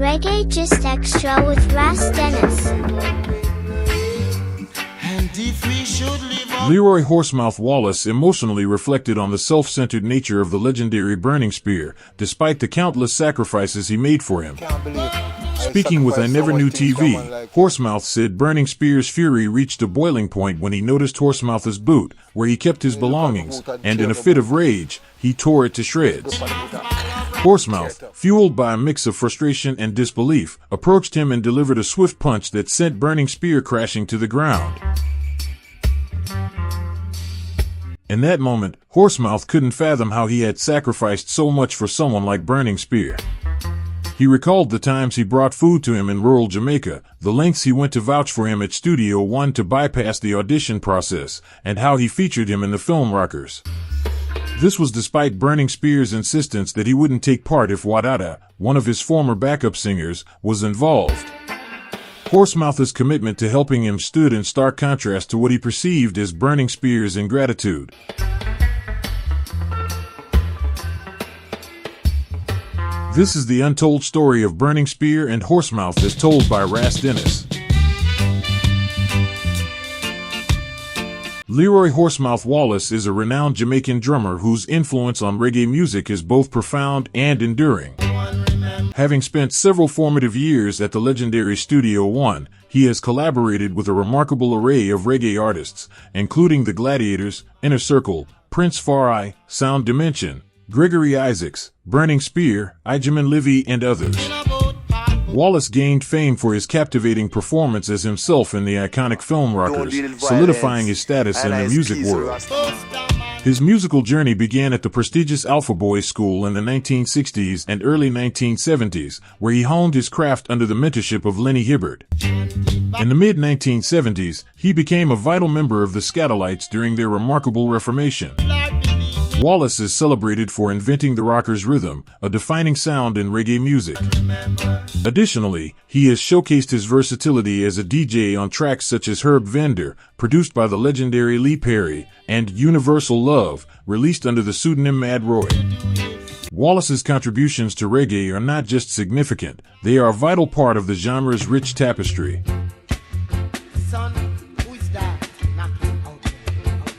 Reggae Just Extra with Ras Dennis. Leroy Horsemouth Wallace emotionally reflected on the self-centered nature of the legendary Burning Spear, despite the countless sacrifices he made for him. Speaking with I Never Knew TV, Horsemouth said Burning Spear's fury reached a boiling point when he noticed Horsemouth's boot, where he kept his belongings, and in a fit of rage, he tore it to shreds. Horsemouth, fueled by a mix of frustration and disbelief, approached him and delivered a swift punch that sent Burning Spear crashing to the ground. In that moment, Horsemouth couldn't fathom how he had sacrificed so much for someone like Burning Spear. He recalled the times he brought food to him in rural Jamaica, the lengths he went to vouch for him at Studio One to bypass the audition process, and how he featured him in the film Rockers. This was despite Burning Spear's insistence that he wouldn't take part if Wadada, one of his former backup singers, was involved. Horsemouth's commitment to helping him stood in stark contrast to what he perceived as Burning Spear's ingratitude. This is the untold story of Burning Spear and Horsemouth as told by Ras Dennis. Leroy Horsemouth Wallace is a renowned Jamaican drummer whose influence on reggae music is both profound and enduring. Having spent several formative years at the legendary Studio One, he has collaborated with a remarkable array of reggae artists, including the Gladiators, Inner Circle, Prince Farai, Sound Dimension, Gregory Isaacs, Burning Spear, Ijamin Livy, and others. Wallace gained fame for his captivating performance as himself in the iconic film Rockers, solidifying his status in the music world. His musical journey began at the prestigious Alpha Boys School in the 1960s and early 1970s, where he honed his craft under the mentorship of Lenny Hibbert. In the mid-1970s, he became a vital member of the Scatolites during their remarkable reformation. Wallace is celebrated for inventing the Rockers rhythm, a defining sound in reggae music. Additionally, he has showcased his versatility as a DJ on tracks such as Herb Vender, produced by the legendary Lee Perry, and Universal Love, released under the pseudonym Mad Roy. Wallace's contributions to reggae are not just significant, they are a vital part of the genre's rich tapestry.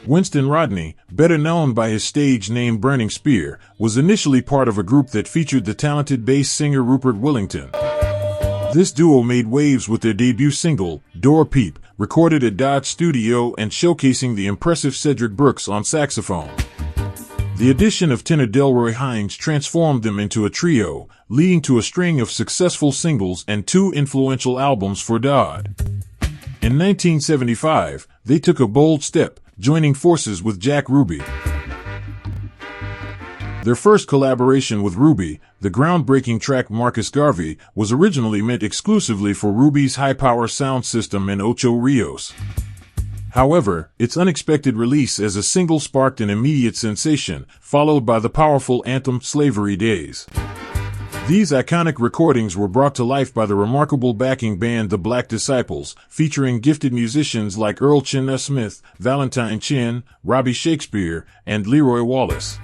Winston Rodney, better known by his stage name Burning Spear, was initially part of a group that featured the talented bass singer Rupert Willington. This duo made waves with their debut single, Door Peep, recorded at Dodge Studio and showcasing the impressive Cedric Brooks on saxophone. The addition of tenor Delroy Hines transformed them into a trio, leading to a string of successful singles and 2 influential albums for Dodd. In 1975, they took a bold step, joining forces with Jack Ruby. Their first collaboration with Ruby, the groundbreaking track Marcus Garvey, was originally meant exclusively for Ruby's high-power sound system in Ocho Rios. However, its unexpected release as a single sparked an immediate sensation, followed by the powerful anthem Slavery Days. These iconic recordings were brought to life by the remarkable backing band The Black Disciples, featuring gifted musicians like Earl Chinna Smith, Valentine Chin, Robbie Shakespeare, and Leroy Wallace.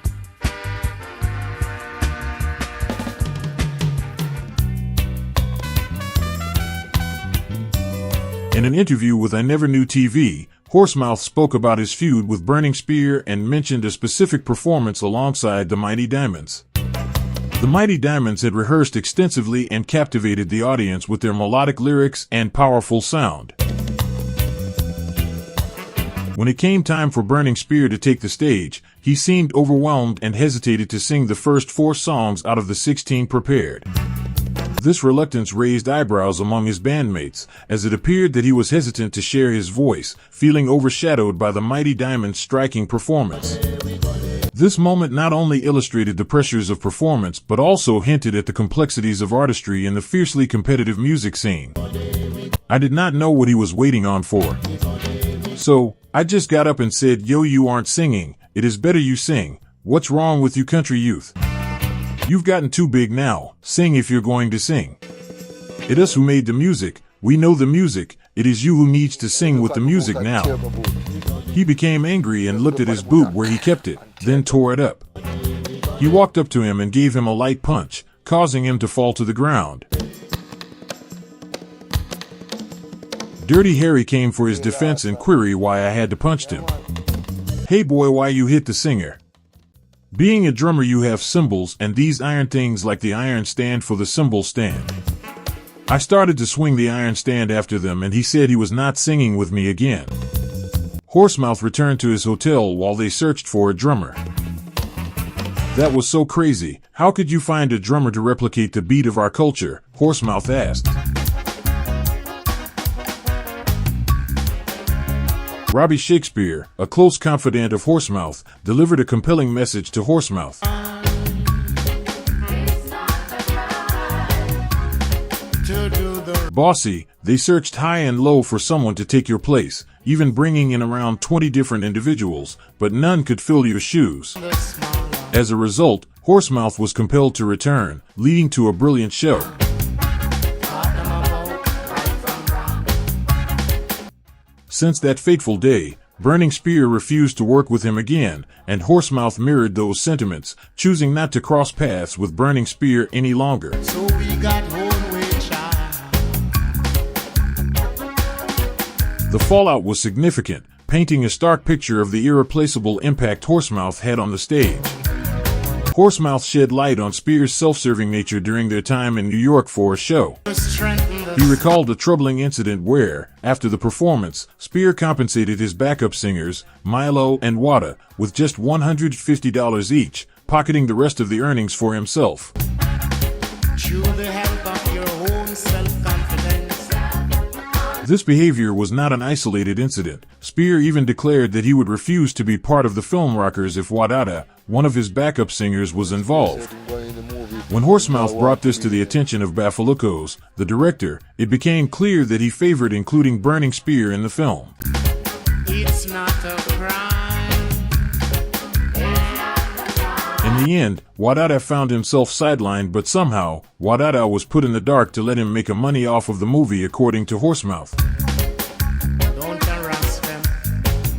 In an interview with I Never Knew TV, Horsemouth spoke about his feud with Burning Spear and mentioned a specific performance alongside the Mighty Diamonds. The Mighty Diamonds had rehearsed extensively and captivated the audience with their melodic lyrics and powerful sound. When it came time for Burning Spear to take the stage, he seemed overwhelmed and hesitated to sing the first 4 songs out of the 16 prepared. This reluctance raised eyebrows among his bandmates, as it appeared that he was hesitant to share his voice, feeling overshadowed by the Mighty Diamonds' striking performance. This moment not only illustrated the pressures of performance but also hinted at the complexities of artistry in the fiercely competitive music scene. I did not know what he was waiting on for. So, I just got up and said, "Yo, you aren't singing, it is better you sing. What's wrong with you country youth? You've gotten too big now, sing if you're going to sing. It is us who made the music, we know the music, it is you who needs to sing with the music now." He became angry and looked at his boot where he kept it, then tore it up. He walked up to him and gave him a light punch, causing him to fall to the ground. Dirty Harry came for his defense and queried why I had to punch him. Hey boy, why you hit the singer? Being a drummer you have cymbals and these iron things like the iron stand for the cymbal stand. I started to swing the iron stand after them and he said he was not singing with me again. Horsemouth returned to his hotel while they searched for a drummer. That was so crazy. How could you find a drummer to replicate the beat of our culture? Horsemouth asked. Robbie Shakespeare, a close confidant of Horsemouth, delivered a compelling message to Horsemouth. Bossy, they searched high and low for someone to take your place, even bringing in around 20 different individuals, but none could fill your shoes. As a result, Horsemouth was compelled to return, leading to a brilliant show. Since that fateful day, Burning Spear refused to work with him again, and Horsemouth mirrored those sentiments, choosing not to cross paths with Burning Spear any longer. So we got homeway child. The fallout was significant, painting a stark picture of the irreplaceable impact Horsemouth had on the stage. Horsemouth shed light on Spear's self-serving nature during their time in New York for a show. He recalled a troubling incident where, after the performance, Spear compensated his backup singers, Milo and Wada, with just $150 each, pocketing the rest of the earnings for himself. Through the help of your own self-confidence. This behavior was not an isolated incident. Spear even declared that he would refuse to be part of the Film Rockers if Wadada, one of his backup singers, was involved. When Horsemouth brought this to the attention of Bafalukos, the director, it became clear that he favored including Burning Spear in the film. It's not a crime. In the end, Wadada found himself sidelined, but somehow, Wadada was put in the dark to let him make money off of the movie, according to Horsemouth. Don't harass them.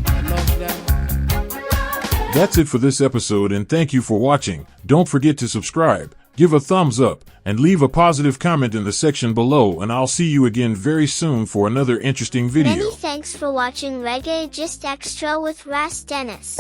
I love them. That's it for this episode, and thank you for watching. Don't forget to subscribe, give a thumbs up, and leave a positive comment in the section below, and I'll see you again very soon for another interesting video. Many thanks for watching Reggae Just Extra with Ras Dennis.